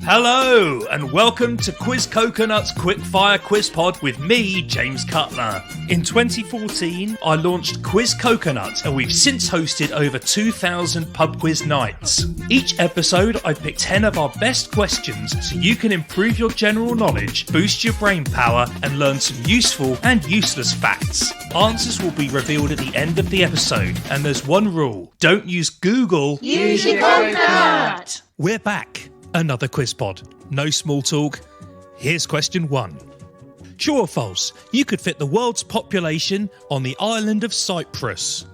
Hello, and welcome to Quiz Coconut's Quickfire Quiz Pod with me, James Cutler. In 2014, I launched Quiz Coconut, and we've since hosted over 2,000 pub quiz nights. Each episode, I pick 10 of our best questions so you can improve your general knowledge, boost your brain power, and learn some useful and useless facts. Answers will be revealed at the end of the episode, and there's one rule: don't use Google. Use your coconut! We're back. Another quiz pod. No small talk. Here's question 1. True or false? You could fit the world's population on the island of Cyprus.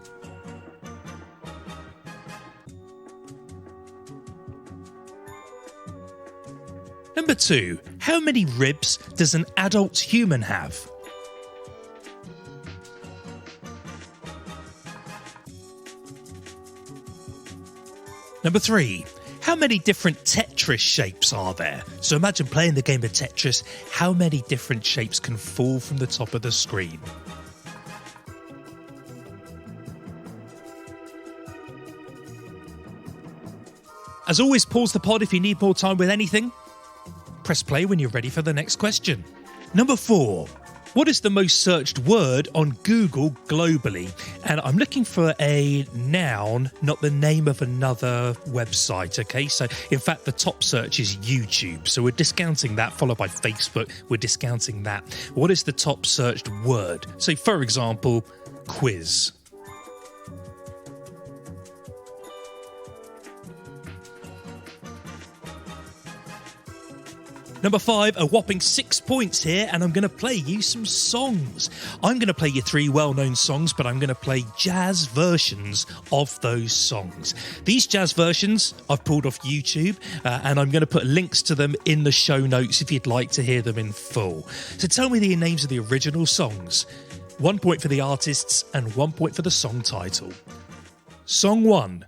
Number 2. How many ribs does an adult human have? Number 3. How many different Tetris shapes are there? So imagine playing the game of Tetris. How many different shapes can fall from the top of the screen? As always, pause the pod if you need more time with anything. Press play when you're ready for the next question. Number 4. What is the most searched word on Google globally? And I'm looking for a noun, not the name of another website, okay? So, in fact, the top search is YouTube. So we're discounting that, followed by Facebook. We're discounting that. What is the top searched word? So, for example, quiz. Number 5, a whopping 6 points here, and I'm going to play you some songs. I'm going to play you 3 well-known songs, but I'm going to play jazz versions of those songs. These jazz versions I've pulled off YouTube, and I'm going to put links to them in the show notes if you'd like to hear them in full. So tell me the names of the original songs. 1 point for the artists and 1 point for the song title. Song 1.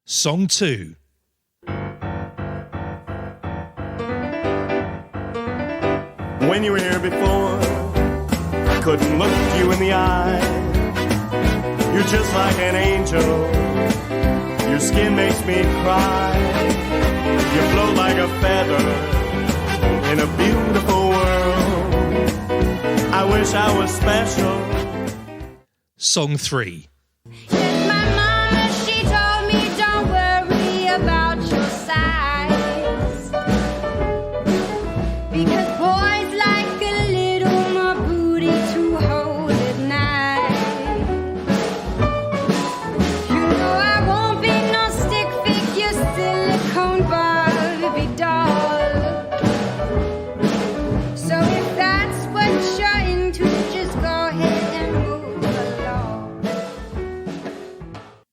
Song 2. When you were here before, I couldn't look you in the eye. You're just like an angel. Your skin makes me cry. You float like a feather in a beautiful world. I wish I was special. Song 3.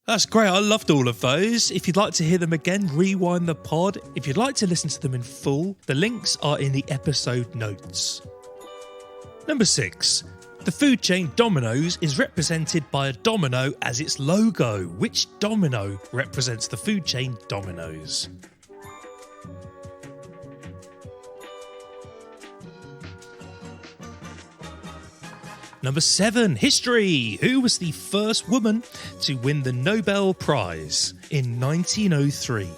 That's great. I loved all of those. If you'd like to hear them again, rewind the pod. If you'd like to listen to them in full, the links are in the episode notes. Number 6. The food chain Domino's is represented by a domino as its logo. Which domino represents the food chain Domino's? Number 7, history. Who was the first woman to win the Nobel Prize in 1903?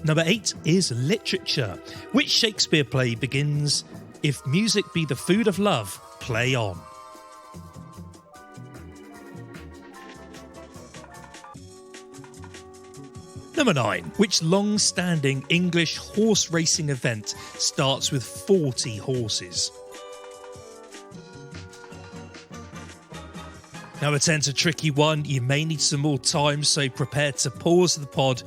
Number 8 is literature. Which Shakespeare play begins, "If music be the food of love, play on"? Number 9. Which long-standing English horse racing event starts with 40 horses? Number 10's a tricky one. You may need some more time, so prepare to pause the pod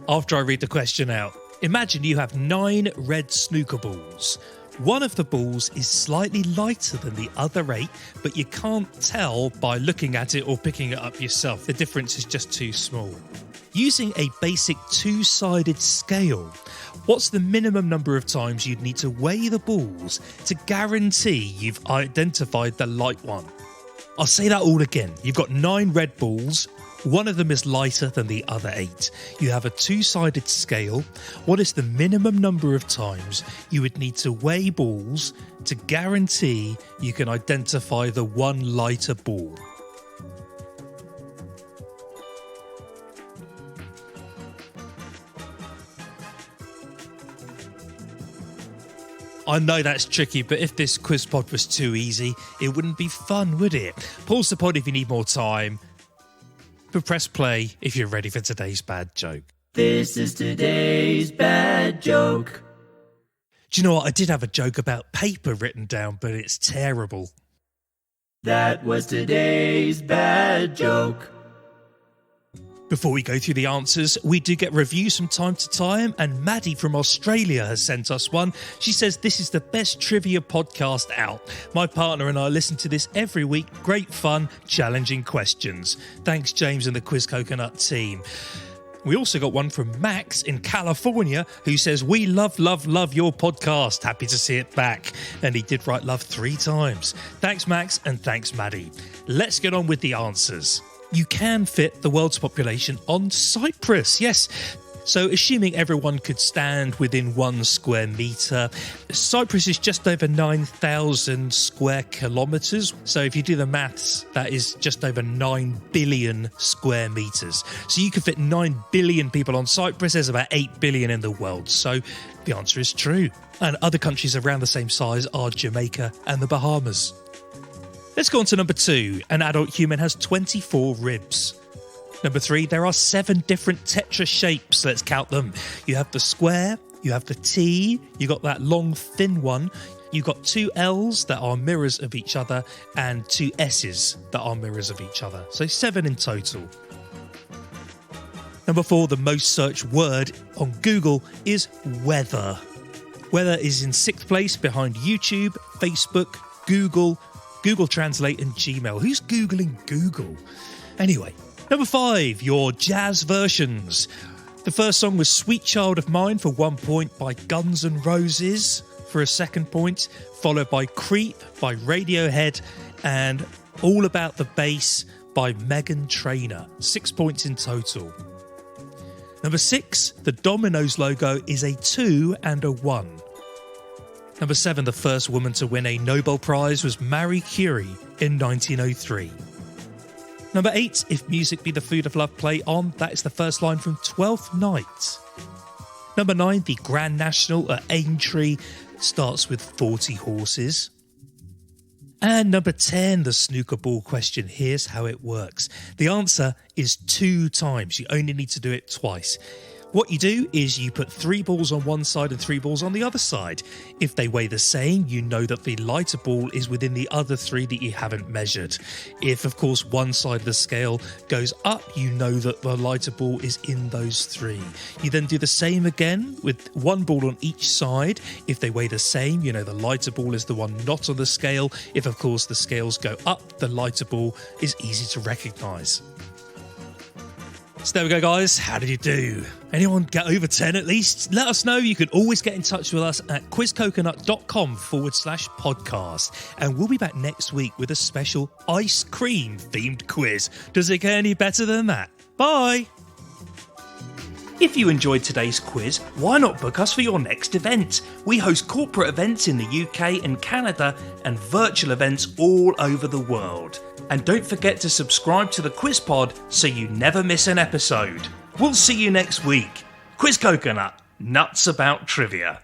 after I read the question out. Imagine you have 9 red snooker balls. One of the balls is slightly lighter than the other 8, but you can't tell by looking at it or picking it up yourself. The difference is just too small. Using a basic two-sided scale, what's the minimum number of times you'd need to weigh the balls to guarantee you've identified the light one? I'll say that all again. You've got 9 red balls. One of them is lighter than the other 8. You have a two-sided scale. What is the minimum number of times you would need to weigh balls to guarantee you can identify the one lighter ball? I know that's tricky, but if this quiz pod was too easy, it wouldn't be fun, would it? Pause the pod if you need more time, but press play if you're ready for today's bad joke. This is today's bad joke. Do you know what? I did have a joke about paper written down, but it's terrible. That was today's bad joke. Before we go through the answers, we do get reviews from time to time, and Maddie from Australia has sent us one. She says, "This is the best trivia podcast out. My partner and I listen to this every week. Great fun, challenging questions. Thanks, James and the Quiz Coconut team." We also got one from Max in California who says, "We love your podcast. Happy to see it back." And he did write love 3 times. Thanks, Max, and thanks, Maddie. Let's get on with the answers. You can fit the world's population on Cyprus, yes. So assuming everyone could stand within 1 square metre, Cyprus is just over 9,000 square kilometres. So if you do the maths, that is just over 9 billion square metres. So you could fit 9 billion people on Cyprus. There's about 8 billion in the world. So the answer is true. And other countries around the same size are Jamaica and the Bahamas. Let's go on to number 2. An adult human has 24 ribs. Number 3, there are 7 different tetra shapes. Let's count them. You have the square, you have the T, you got that long thin one, you got 2 L's that are mirrors of each other, and 2 S's that are mirrors of each other. So 7 in total. Number 4, the most searched word on Google is weather. Weather is in 6th place behind YouTube, Facebook, Google Translate and Gmail. Who's Googling Google? Anyway, number 5, your jazz versions. The first song was Sweet Child of Mine for 1 point by Guns N' Roses for a 2nd point, followed by Creep by Radiohead and All About the Bass by Meghan Trainor. 6 points in total. Number 6, the Domino's logo is a 2 and a 1. Number 7, the first woman to win a Nobel Prize was Marie Curie in 1903. Number 8, If Music Be the Food of Love, Play On. That is the first line from 12th Night. Number 9, the Grand National at Aintree starts with 40 horses. And number 10, the snooker ball question. Here's how it works. The answer is 2 times. You only need to do it twice. What you do is you put 3 balls on one side and 3 balls on the other side. If they weigh the same, you know that the lighter ball is within the other 3 that you haven't measured. If, of course, one side of the scale goes up, you know that the lighter ball is in those 3. You then do the same again with 1 ball on each side. If they weigh the same, you know the lighter ball is the one not on the scale. If, of course, the scales go up, the lighter ball is easy to recognise. So there we go, guys. How did you do? Anyone get over 10 at least? Let us know. You can always get in touch with us at quizcoconut.com/podcast. And we'll be back next week with a special ice cream themed quiz. Does it get any better than that? Bye. If you enjoyed today's quiz, why not book us for your next event? We host corporate events in the UK and Canada and virtual events all over the world. And don't forget to subscribe to the Quiz Pod so you never miss an episode. We'll see you next week. Quiz Coconut, nuts about trivia.